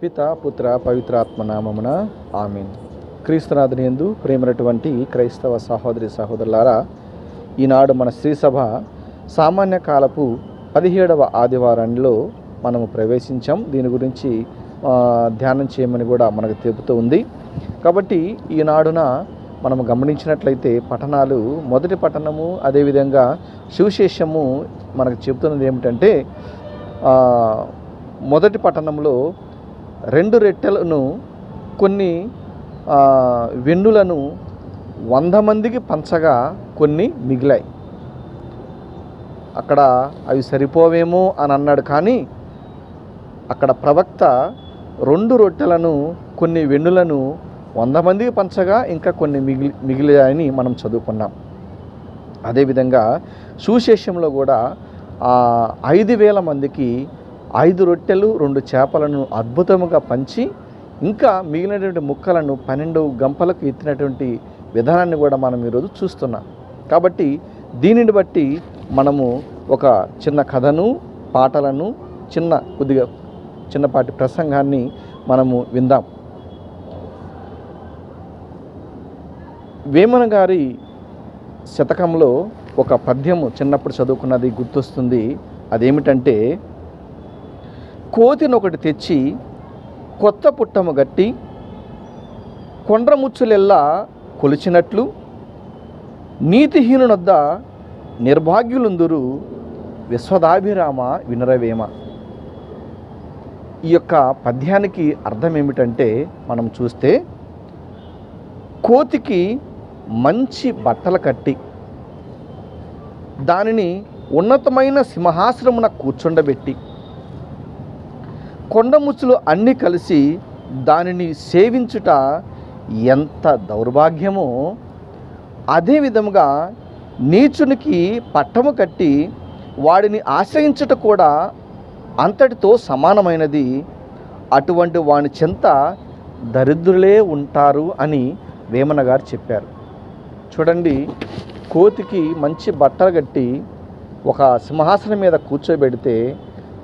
పిత పుత్ర పవిత్రాత్మ నామమున ఆమేన్. క్రీస్తునాథుని యందు ప్రేమైనటువంటి క్రైస్తవ సహోదరి సహోదరులారా, ఈనాడు మన శ్రీసభ సామాన్య కాలపు 17వ ఆదివారంలో మనము ప్రవేశించాం. దీని గురించి ధ్యానం చేయమని కూడా మనకు తెలుపుతూ ఉంది. కాబట్టి ఈనాడున మనము గమనించినట్లయితే పట్టణాలు, మొదటి పట్టణము అదేవిధంగా సువిశేషము మనకు చెబుతున్నది ఏమిటంటే, మొదటి పట్టణంలో 2 రొట్టెలను కొన్ని వెన్నులను 100 మందికి పంచగా కొన్ని మిగిలాయి. అక్కడ అవి సరిపోవేమో అని అన్నాడు. కానీ అక్కడ ప్రవక్త 2 రొట్టెలను కొన్ని వెన్నులను 100 మందికి పంచగా ఇంకా కొన్ని మిగిలాయని మనం చదువుకున్నాం. అదేవిధంగా సువిశేషంలో కూడా 5,000 మందికి 5 రొట్టెలు 2 చేపలను అద్భుతముగా పంచి ఇంకా మిగిలినటువంటి ముక్కలను 12 గంపలకు ఎత్తినటువంటి విధానాన్ని కూడా మనం ఈరోజు చూస్తున్నాం. కాబట్టి దీనిని బట్టి మనము ఒక చిన్న కథను, పాటలను, చిన్నపాటి ప్రసంగాన్ని మనము విందాం. వేమన గారి శతకంలో ఒక పద్యము చిన్నప్పుడు చదువుకున్నది గుర్తొస్తుంది. అదేమిటంటే, కోతినొకటి తెచ్చి కొత్త పుట్టము గట్టి కొండ్రముచ్చులెల్లా కొలిచినట్లు నీతిహీనునొద్ద నిర్భాగ్యులుందురు విశ్వదాభిరామ వినరవేమ. ఈ యొక్క పద్యానికి అర్థం ఏమిటంటే, మనం చూస్తే కోతికి మంచి బట్టలు కట్టి దానిని ఉన్నతమైన సింహాసనమున కూర్చుండబెట్టి కొండముచ్చులు అన్నీ కలిసి దానిని సేవించుట ఎంత దౌర్భాగ్యమో, అదే విధముగా నీచునికి పట్టము కట్టి వాడిని ఆశ్రయించుట కూడా అంతటితో సమానమైనది. అటువంటి వాని చెంత దరిద్రులే ఉంటారు అని వేమన గారు చెప్పారు. చూడండి, కోతికి మంచి బట్టలు కట్టి ఒక సింహాసనం మీద కూర్చోబెడితే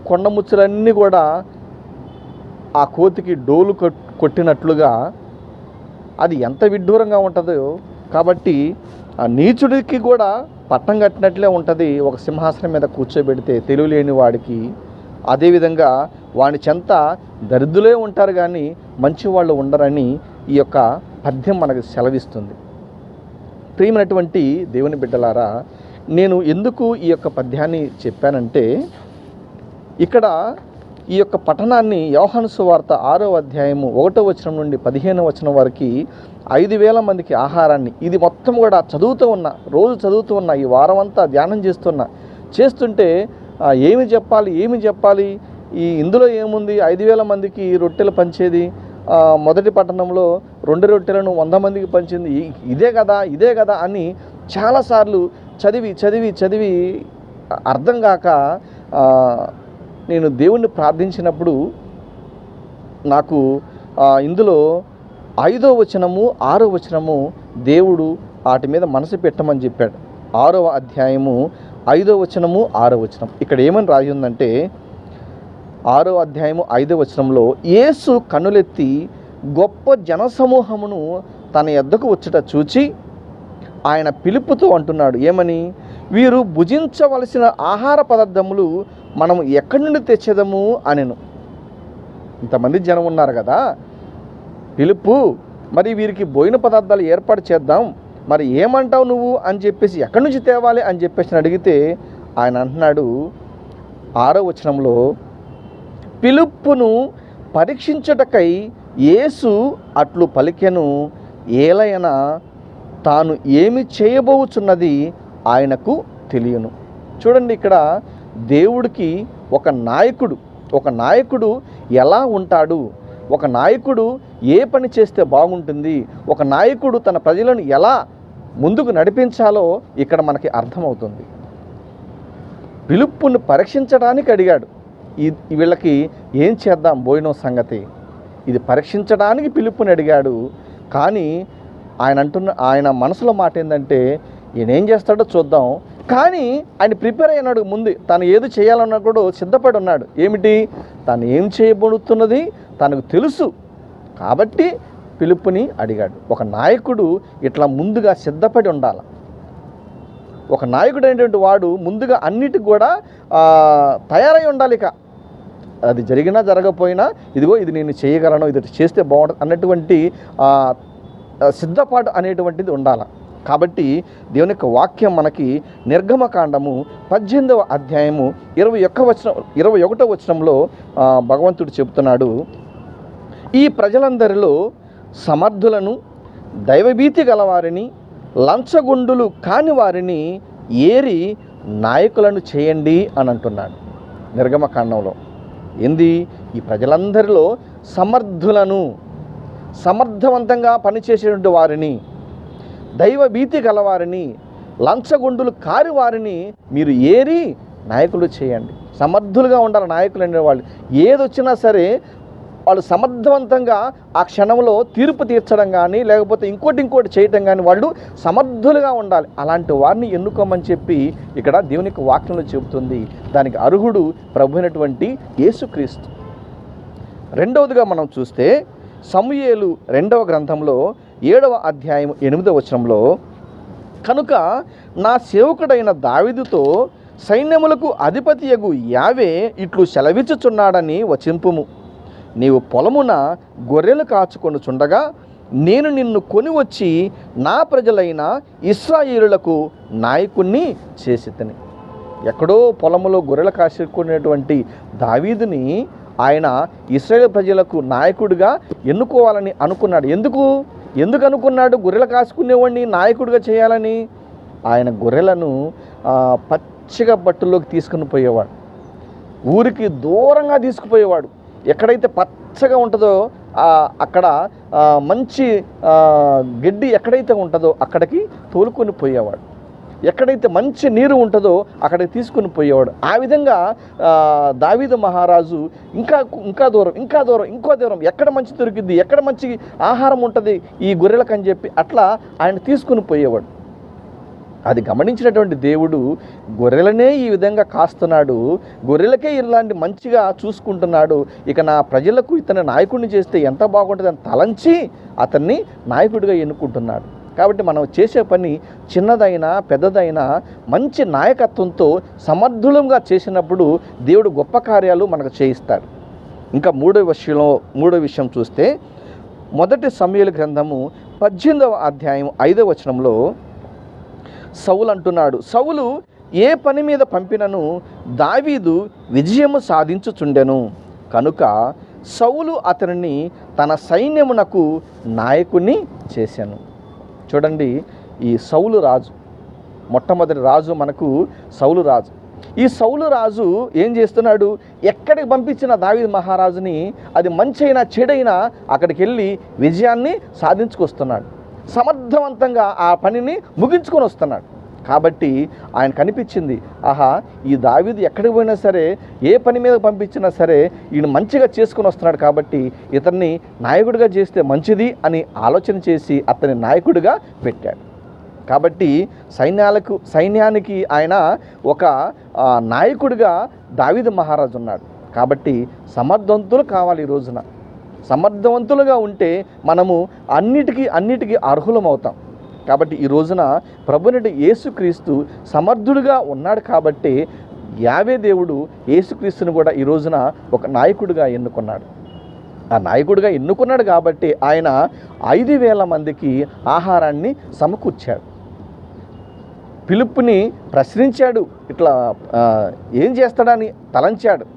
కొండముచ్చులన్నీ కూడా ఆ కోతికి డోలు కొట్టినట్లుగా అది ఎంత విడ్డూరంగా ఉంటుందో. కాబట్టి ఆ నీచుడికి కూడా పట్టం కట్టినట్లే ఉంటుంది ఒక సింహాసనం మీద కూర్చోబెడితే తెలివిలేని వాడికి. అదేవిధంగా వాని చెంత దరిద్రులే ఉంటారు కానీ మంచి వాళ్ళు ఉండరని ఈ యొక్క పద్యం మనకు సెలవిస్తుంది. ప్రియమైనటువంటి దేవుని బిడ్డలారా, నేను ఎందుకు ఈ యొక్క పద్యాన్ని చెప్పానంటే, ఇక్కడ ఈ యొక్క పట్టణాన్ని యోహాను సువార్త 6వ అధ్యాయము 1వ వచనం నుండి 15వ వచనం వరకు 5,000 మందికి ఆహారాన్ని, ఇది మొత్తం కూడా రోజు చదువుతూ ఉన్నా, ఈ వారం అంతా ధ్యానం చేస్తుంటే ఏమి చెప్పాలి, ఇందులో ఏముంది, 5,000 మందికి రొట్టెలు పంచేది, మొదటి పట్టణంలో 2 రొట్టెలను 100 మందికి పంచింది, ఇదే కదా అని చాలాసార్లు చదివి అర్థం కాక నేను దేవుణ్ణి ప్రార్థించినప్పుడు నాకు ఇందులో 5వ వచనము 6వ వచనము దేవుడు వాటి మీద మనసు పెట్టమని చెప్పాడు. 6వ అధ్యాయము 5వ వచనము 6వ వచనం ఇక్కడ ఏమని రాయి ఉందంటే, 6వ అధ్యాయము 5వ వచనంలో, యేసు కన్నులెత్తి గొప్ప జనసమూహమును తన యొద్దకు వచ్చుట చూచి ఆయన పిలుపుతో అంటున్నాడు, ఏమని? వీరు భుజించవలసిన ఆహార పదార్థములు మనము ఎక్కడి నుండి తెచ్చేదము అనెను. ఇంతమంది జనం ఉన్నారు కదా, పిలుపు, మరి వీరికి భోజన పదార్థాలు ఏర్పాటు చేద్దాం, మరి ఏమంటావు నువ్వు అని చెప్పేసి ఎక్కడి నుంచి తేవాలి అని చెప్పేసి అడిగితే ఆయన అంటున్నాడు 6వ వచనంలో, పిలుపును పరీక్షించుటకై యేసు అట్లు పలికెను, ఏలయన తాను ఏమి చేయబోచున్నది ఆయనకు తెలియను. చూడండి, ఇక్కడ దేవుడికి ఒక నాయకుడు ఎలా ఉంటాడు, ఒక నాయకుడు ఏ పని చేస్తే బాగుంటుంది, ఒక నాయకుడు తన ప్రజలను ఎలా ముందుకు నడిపించాలో ఇక్కడ మనకి అర్థమవుతుంది. పిలుపుని పరీక్షించడానికి అడిగాడు. వీళ్ళకి ఏం చేద్దాం భోజనం సంగతి, ఇది పరీక్షించడానికి పిలుపుని అడిగాడు. కానీ ఆయన మనసులో మాట ఏంటంటే, ఈయనేం చేస్తాడో చూద్దాం. కానీ ఆయన ప్రిపేర్ అయినాడు. ముందు తను ఏది చేయాలన్నా కూడా సిద్ధపడి ఉన్నాడు. ఏమిటి? తను ఏం చేయబడుతున్నది, తనకు తెలుసు కాబట్టి పిలుపుని అడిగాడు. ఒక నాయకుడు ఇట్లా ముందుగా సిద్ధపడి ఉండాలి. ఒక నాయకుడు అనేటువంటి వాడు ముందుగా అన్నిటికి కూడా తయారై ఉండాలి. ఇక అది జరిగినా జరగకపోయినా ఇదిగో ఇది నేను చేయగలను, ఇది చేస్తే బాగుంటుంది అన్నటువంటి సిద్ధపాటు అనేటువంటిది ఉండాలి. కాబట్టి దేవుని యొక్క వాక్యం మనకి నిర్గమకాండము 18వ అధ్యాయము 21వ వచనంలో భగవంతుడు చెబుతున్నాడు, ఈ ప్రజలందరిలో సమర్థులను, దైవభీతి గలవారిని, లంచగొండులు కాని వారిని ఏరి నాయకులను చేయండి అని అంటున్నాడు నిర్గమకాండంలో. ఏంది? ఈ ప్రజలందరిలో సమర్థులను, సమర్థవంతంగా పనిచేసేటువంటి వారిని, దైవభీతి గలవారిని, లంచగొండులు కాని వారిని మీరు ఏరి నాయకులు చేయండి. సమర్థులుగా ఉండాలి నాయకులు అనేవాళ్ళు. ఏదొచ్చినా సరే వాళ్ళు సమర్థవంతంగా ఆ క్షణంలో తీర్పు తీర్చడం కానీ లేకపోతే ఇంకోటి చేయటం కానీ వాళ్ళు సమర్థులుగా ఉండాలి. అలాంటి వారిని ఎన్నుకోమని చెప్పి ఇక్కడ దేవునికి వాక్యంలో చెబుతుంది. దానికి అర్హుడు ప్రభు అయినటువంటి యేసుక్రీస్తు. రెండవదిగా మనం చూస్తే సమూయేలు 2వ గ్రంథంలో 7వ అధ్యాయం 8వ వచనంలో, కనుక నా సేవకుడైన దావీదుతో సైన్యములకు అధిపతియగు యావే ఇట్లు సెలవిచ్చుచున్నాడని వచింపుము, నీవు పొలమున గొర్రెలు కాచుకొనుచుండగా నేను నిన్ను కొని వచ్చి నా ప్రజలైన ఇశ్రాయేలులకు నాయకుణ్ణి చేసితిని. ఎక్కడో పొలములో గొర్రెలు కాచుకునేటువంటి దావీదుని ఆయన ఇశ్రాయేలు ప్రజలకు నాయకుడిగా ఎన్నుకోవాలని అనుకున్నాడు. ఎందుకు అనుకున్నాడు గొర్రెలు కాచుకునేవాడిని నాయకుడిగా చేయాలని? ఆయన గొర్రెలను పచ్చిగా బట్టల్లోకి తీసుకుని పోయేవాడు, ఊరికి దూరంగా తీసుకుపోయేవాడు. ఎక్కడైతే పచ్చగా ఉంటుందో అక్కడ మంచి గడ్డి ఎక్కడైతే ఉంటుందో అక్కడికి తోలుకొని పోయేవాడు, ఎక్కడైతే మంచి నీరు ఉంటుందో అక్కడికి తీసుకుని పోయేవాడు. ఆ విధంగా దావీదు మహారాజు ఇంకా దూరం ఇంకో దూరం ఎక్కడ మంచి దొరికింది, ఎక్కడ మంచి ఆహారం ఉంటుంది ఈ గొర్రెలకని చెప్పి అట్లా ఆయన తీసుకుని పోయేవాడు. అది గమనించినటువంటి దేవుడు గొర్రెలనే ఈ విధంగా కాస్తున్నాడు, గొర్రెలకే ఇలాంటి మంచిగా చూసుకుంటున్నాడు, ఇక నా ప్రజలకు ఇతని నాయకుడిని చేస్తే ఎంత బాగుంటుంది అని తలంచి అతన్ని నాయకుడిగా ఎన్నుకుంటున్నాడు. కాబట్టి మనం చేసే పని చిన్నదైనా పెద్దదైనా మంచి నాయకత్వంతో సమర్థులంగా చేసినప్పుడు దేవుడు గొప్ప కార్యాలు మనకు చేయిస్తాడు. ఇంకా మూడో విషయం చూస్తే 1 సమూయేలు గ్రంథము 18వ అధ్యాయం 5వ వచనంలో సౌలు అంటున్నాడు, సౌలు ఏ పని మీద పంపినను దావీదు విజయము సాధించుచుండెను, కనుక సౌలు అతనిని తన సైన్యమునకు నాయకుని చేశాను. చూడండి, ఈ సౌలు రాజు, మొట్టమొదటి రాజు మనకు సౌలు రాజు. ఈ సౌలు రాజు ఏం చేస్తున్నాడు? ఎక్కడికి పంపించిన దావీదు మహారాజుని అది మంచైనా చెడైనా అక్కడికి వెళ్ళి విజయాన్ని సాధించుకొస్తున్నాడు, సమర్థవంతంగా ఆ పనిని ముగించుకొని వస్తున్నాడు. కాబట్టి ఆయన కనిపించింది, ఆహా ఈ దావీదు ఎక్కడికి పోయినా సరే ఏ పని మీద పంపించినా సరే ఈయన మంచిగా చేసుకుని వస్తున్నాడు, కాబట్టి ఇతన్ని నాయకుడిగా చేస్తే మంచిది అని ఆలోచన చేసి అతని నాయకుడిగా పెట్టాడు. కాబట్టి సైన్యానికి ఆయన ఒక నాయకుడిగా దావీదు మహారాజు ఉన్నాడు. కాబట్టి సమర్థవంతులు కావాలి. ఈ రోజున సమర్థవంతులుగా ఉంటే మనము అన్నిటికీ అర్హులం అవుతాం. కాబట్టి ఈ రోజున ప్రభువునైన యేసుక్రీస్తు సమర్థుడిగా ఉన్నాడు. కాబట్టి యావే దేవుడు యేసుక్రీస్తుని కూడా ఈ రోజున ఒక నాయకుడిగా ఎన్నుకున్నాడు. ఆ నాయకుడిగా ఎన్నుకున్నాడు కాబట్టి ఆయన 5,000 మందికి ఆహారాన్ని సమకూర్చాడు. పిలుపుని ప్రశ్నించాడు, ఇట్లా ఏం చేస్తాడని తలంచాడు.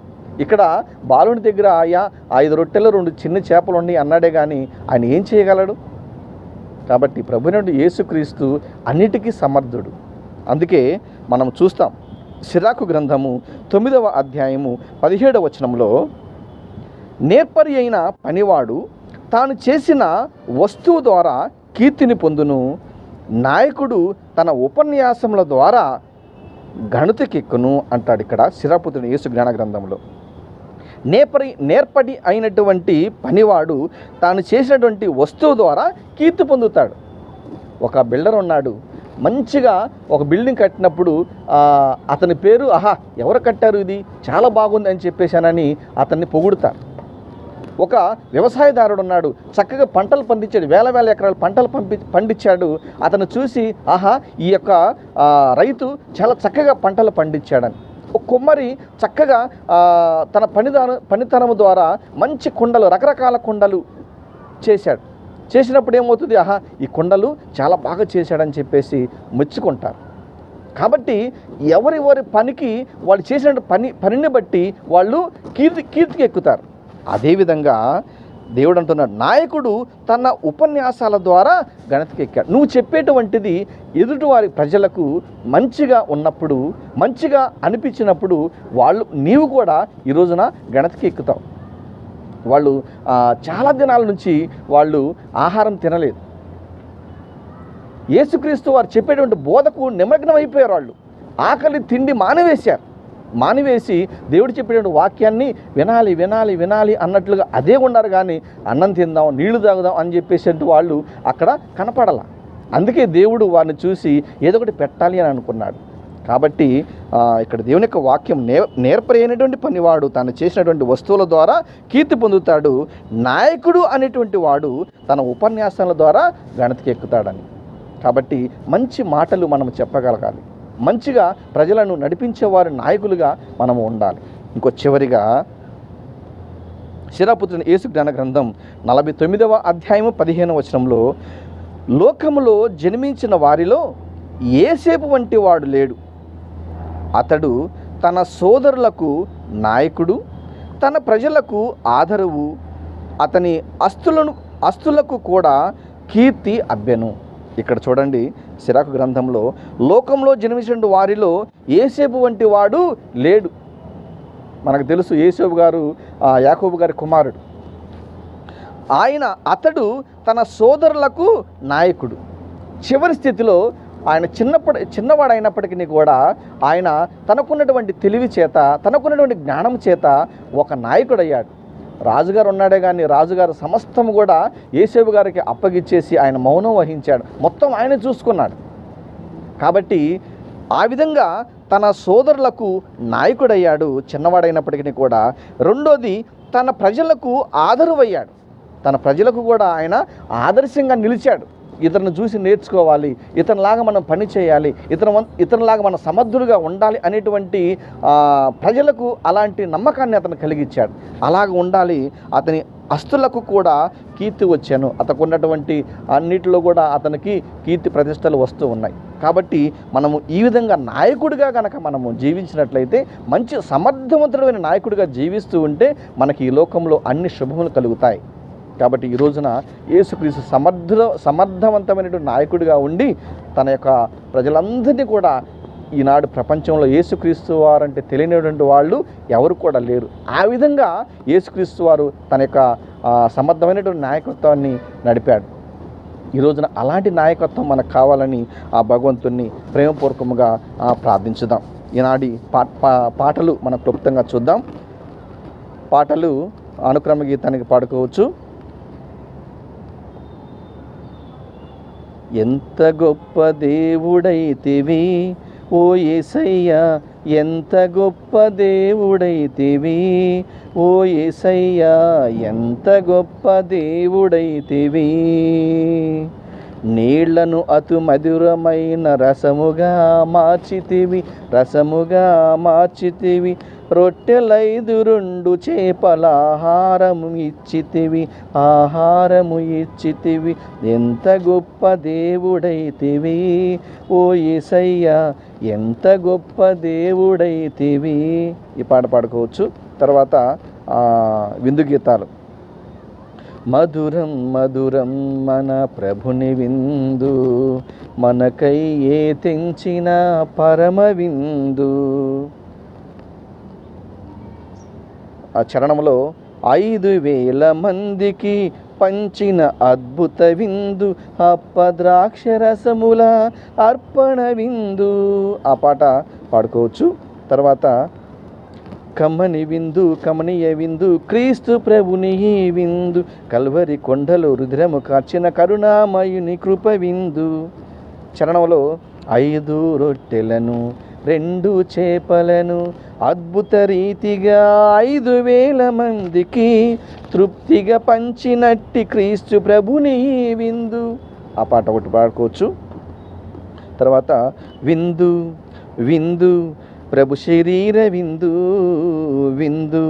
ఇక్కడ బాలుని దగ్గర 5 రొట్టెలు 2 చిన్న చేపలు ఉన్నాయి అన్నాడే కానీ ఆయన ఏం చేయగలడు? కాబట్టి ప్రభువునైన యేసుక్రీస్తు అన్నిటికీ సమర్థుడు. అందుకే మనం చూస్తాం సిరాకు గ్రంథము 9వ అధ్యాయము 17వ వచనంలో, నేర్పరి అయిన పనివాడు తాను చేసిన వస్తువు ద్వారా కీర్తిని పొందును, నాయకుడు తన ఉపన్యాసముల ద్వారా ఘనతకెక్కును అంటాడు ఇక్కడ సిరాపుత్రుని యేసు జ్ఞాన గ్రంథంలో. నేర్పడి అయినటువంటి పనివాడు తాను చేసినటువంటి వస్తువు ద్వారా కీర్తి పొందుతాడు. ఒక బిల్డర్ ఉన్నాడు, మంచిగా ఒక బిల్డింగ్ కట్టినప్పుడు అతని పేరు ఎవరు కట్టారు, ఇది చాలా బాగుంది అని చెప్పేశానని అతన్ని పొగుడుతారు. ఒక వ్యవసాయదారుడు ఉన్నాడు, చక్కగా పంటలు పండించాడు, వేల వేల ఎకరాలు పంటలు పండించాడు. అతను చూసి ఆహా, ఈ యొక్క రైతు చాలా చక్కగా పంటలు పండించాడని. ఒక కుమ్మరి చక్కగా తన పనితనము ద్వారా మంచి కుండలు, రకరకాల కుండలు చేసినప్పుడు ఏమవుతుంది, ఆహా, ఈ కుండలు చాలా బాగా చేశాడని చెప్పేసి మెచ్చుకుంటారు. కాబట్టి ఎవరి పనికి వాళ్ళు చేసిన పనిని బట్టి వాళ్ళు కీర్తికి ఎక్కుతారు. అదేవిధంగా దేవుడు అంటున్నాడు, నాయకుడు తన ఉపన్యాసాల ద్వారా గణతికి ఎక్కాడు. నువ్వు చెప్పేటువంటిది ఎదుటివారి ప్రజలకు మంచిగా ఉన్నప్పుడు, మంచిగా అనిపించినప్పుడు నీవు కూడా ఈ రోజున గణతికి ఎక్కుతావు. వాళ్ళు చాలా దినాల నుంచి వాళ్ళు ఆహారం తినలేదు. యేసుక్రీస్తు వారు చెప్పేటువంటి బోధకు నిమగ్నం అయిపోయారు. వాళ్ళు ఆకలి తిండి మానివేసి దేవుడు చెప్పేటువంటి వాక్యాన్ని వినాలి అన్నట్లుగా అదే ఉన్నారు. కానీ అన్నం తిందాం, నీళ్లు తాగుదాం అని చెప్పేసి వాళ్ళు అక్కడ కనపడాల. అందుకే దేవుడు వారిని చూసి ఏదో ఒకటి పెట్టాలి అని అనుకున్నాడు. కాబట్టి ఇక్కడ దేవుని యొక్క వాక్యం నేర్పరైనటువంటి పనివాడు తను చేసినటువంటి వస్తువుల ద్వారా కీర్తి పొందుతాడు. నాయకుడు అనేటువంటి వాడు తన ఉపన్యాసాల ద్వారా గణతికి ఎక్కుతాడని. కాబట్టి మంచి మాటలు మనం చెప్పగలగాలి, మంచిగా ప్రజలను నడిపించేవారి నాయకులుగా మనము ఉండాలి. ఇంకో చివరిగా శిరాపుత్రుని యేసు జ్ఞాన గ్రంథం 49వ అధ్యాయము 15వ వచనంలో, లోకములో జన్మించిన వారిలో యేసేపు వంటి వాడు లేడు. అతడు తన సోదరులకు నాయకుడు, తన ప్రజలకు ఆదరువు, అతని అస్తులకు కూడా కీర్తి అబ్బెను. ఇక్కడ చూడండి, సిరాకు గ్రంథంలో లోకంలో జన్మించిన వారిలో యేసేపు వంటి వాడు లేడు. మనకు తెలుసు, యేసేపు గారు యాకోబు గారి కుమారుడు. అతడు తన సోదరులకు నాయకుడు. చివరి స్థితిలో ఆయన చిన్నవాడైనప్పటికీ కూడా ఆయన తనకున్నటువంటి తెలివి చేత, తనకున్నటువంటి జ్ఞానం చేత ఒక నాయకుడయ్యాడు. రాజుగారు ఉన్నాడే కానీ రాజుగారు సమస్తము కూడా యేసేపు గారికి అప్పగిచ్చేసి ఆయన మౌనం వహించాడు, మొత్తం ఆయన చూసుకున్నాడు. కాబట్టి ఆ విధంగా తన సోదరులకు నాయకుడయ్యాడు చిన్నవాడైనప్పటికీ కూడా. రెండోది, తన ప్రజలకు ఆదరువయ్యాడు. తన ప్రజలకు కూడా ఆయన ఆదర్శంగా నిలిచాడు. ఇతరుని చూసి నేర్చుకోవాలి, ఇతనిలాగా మనం పని చేయాలి, ఇతనిలాగా మనం సమర్థులుగా ఉండాలి అనేటువంటి ప్రజలకు అలాంటి నమ్మకాన్ని అతను కలిగించాడు. అలాగ ఉండాలి. అతని అస్తులకు కూడా కీర్తి వచ్చాను. అతనికి ఉన్నటువంటి అన్నిటిలో కూడా అతనికి కీర్తి ప్రతిష్టలు వస్తూ ఉన్నాయి. కాబట్టి మనము ఈ విధంగా నాయకుడిగా కనుక మనము జీవించినట్లయితే, మంచి సమర్థవంతుడైన నాయకుడిగా జీవిస్తూ ఉంటే మనకి ఈ లోకంలో అన్ని శుభములు కలుగుతాయి. కాబట్టి ఈ రోజున యేసుక్రీస్తు సమర్థవంతమైనటువంటి నాయకుడిగా ఉండి తన యొక్క ప్రజలందరినీ కూడా, ఈనాడు ప్రపంచంలో యేసుక్రీస్తు వారంటే తెలియనటువంటి వాళ్ళు ఎవరు కూడా లేరు. ఆ విధంగా యేసుక్రీస్తు వారు తన యొక్క సమర్థమైనటువంటి నాయకత్వాన్ని నడిపాడు. ఈ రోజున అలాంటి నాయకత్వం మనకు కావాలని ఆ భగవంతుణ్ణి ప్రేమపూర్వకంగా ప్రార్థించుదాం. ఈనాటి పాటలు మనం క్లుప్తంగా చూద్దాం. పాటలు అనుక్రమ గీతానికి పాడుకోవచ్చు. ఎంత గొప్ప దేవుడైతివి ఓ యేసయ్యా, ఎంత గొప్ప దేవుడైతివి ఓ యేసయ్యా, ఎంత గొప్ప దేవుడైతివి. నీళ్లను అతి మధురమైన రసముగా మార్చితివి, రొట్టెలైదు 2 చేపల ఆహారము ఇచ్చితివి. ఎంత గొప్ప దేవుడైతివి ఓ యేసయ్యా, ఎంత గొప్ప దేవుడైతివి. ఈ పాట పాడుకోవచ్చు. తర్వాత విందు గీతాలు. మధురం మన ప్రభుని విందు, మనకై ఏ తెంచిన పరమ విందు. ఆ చరణంలో 5,000 మందికి పంచిన అద్భుత విందు, అప్పద్రాక్షరసముల అర్పణ విందు. ఆ పాట పాడుకోవచ్చు. తర్వాత కమనీయ విందు క్రీస్తు ప్రభుని విందు, కల్వరి కొండలో రుద్రము కార్చిన కరుణామయుని కృప విందు. చరణంలో 5 రొట్టెలను 2 చేపలను అద్భుత రీతిగా 5,000 మందికి తృప్తిగా పంచినట్టి క్రీస్తు ప్రభుని విందు. ఆ పాట ఒకటి పాడుకోవచ్చు. తర్వాత విందు విందు ప్రభు శరీర విందు, విందు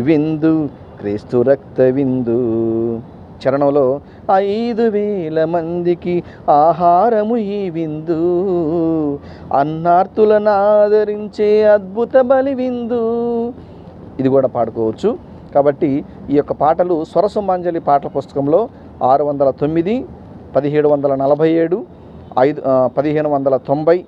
విందు క్రీస్తు రక్త విందు. చరణంలో 5,000 మందికి ఆహారము ఈ విందు, అన్నార్తులను ఆదరించే అద్భుత బలి విందు. ఇది కూడా పాడుకోవచ్చు. కాబట్టి ఈ యొక్క పాటలు స్వరసంమాంజలి పాటల పుస్తకంలో 609, 1747, 1590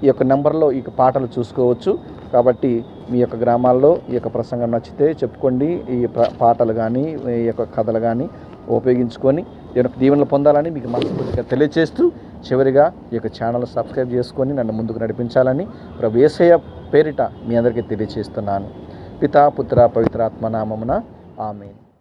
ఈ యొక్క నెంబర్లో ఈ పాటలు చూసుకోవచ్చు. కాబట్టి మీ యొక్క గ్రామాల్లో ఈ యొక్క ప్రసంగం నచ్చితే చెప్పుకోండి. ఈ పాటలు కానీ ఈ యొక్క కథలు కానీ ఉపయోగించుకొని నేను దీవెనలు పొందాలని మీకు మనస్ఫూర్తిగా తెలియజేస్తూ, చివరిగా ఈ యొక్క ఛానల్ సబ్స్క్రైబ్ చేసుకొని నన్ను ముందుకు నడిపించాలని ప్రభు యేసయ్య పేరిట మీ అందరికీ తెలియజేస్తున్నాను. పితా పుత్ర పవిత్రాత్మ నామమున ఆమేన్.